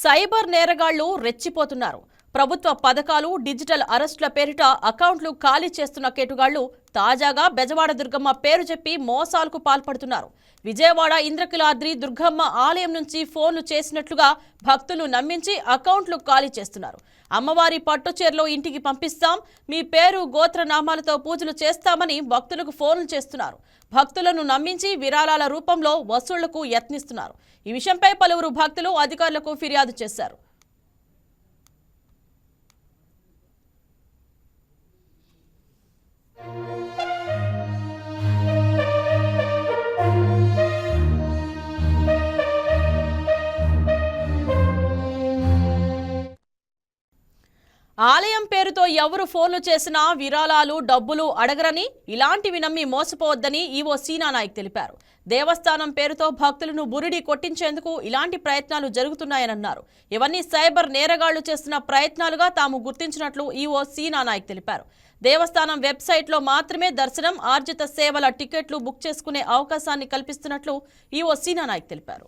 Cyber నేరగాళ్లు రెచ్చిపోతున్నారు. ప్రభుత్వ పథకాలు, డిజిటల్ అరెస్టుల పేరిట అకౌంట్లు ఖాళీ చేస్తున్న కేటుగాళ్లు తాజాగా బెజవాడ దుర్గమ్మ పేరు చెప్పి మోసాలకు పాల్పడుతున్నారు. విజయవాడ ఇంద్రకీలాద్రి దుర్గమ్మ ఆలయం నుంచి ఫోన్లు చేసినట్లుగా భక్తులు నమ్మించి అకౌంట్లు ఖాళీ చేస్తున్నారు. అమ్మవారి పట్టుచీరలో ఇంటికి పంపిస్తాం, మీ పేరు గోత్రనామాలతో పూజలు చేస్తామని భక్తులకు ఫోన్లు చేస్తున్నారు. భక్తులను నమ్మించి విరాళాల రూపంలో వసూళ్లకు యత్నిస్తున్నారు. ఈ విషయంపై పలువురు భక్తులు అధికారులకు ఫిర్యాదు చేశారు. ఆలయం పేరుతో ఎవరు ఫోన్లు చేసినా విరాళాలు, డబ్బులు అడగరని, ఇలాంటివి నమ్మి మోసపోవద్దని ఈవో సీనా నాయక్ తెలిపారు. దేవస్థానం పేరుతో భక్తులను బురిడి కొట్టించేందుకు ఇలాంటి ప్రయత్నాలు జరుగుతున్నాయన్నారు. ఇవన్నీ సైబర్ నేరగాళ్లు చేస్తున్న ప్రయత్నాలుగా తాము గుర్తించినట్లు ఈవో సీనా నాయక్ తెలిపారు. దేవస్థానం వెబ్సైట్లో మాత్రమే దర్శనం, ఆర్జిత సేవల టికెట్లు బుక్ చేసుకునే అవకాశాన్ని కల్పిస్తున్నట్లు ఈవో సీనా నాయక్ తెలిపారు.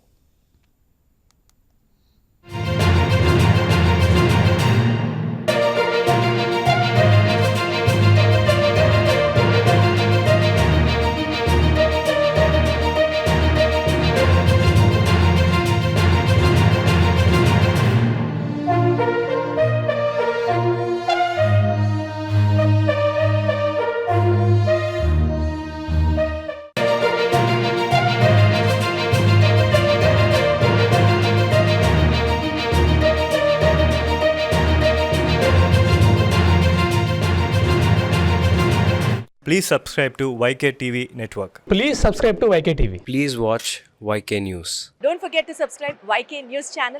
Please subscribe to YK TV Network. Please subscribe to YK TV. Please watch YK News. Don't forget to subscribe YK News channel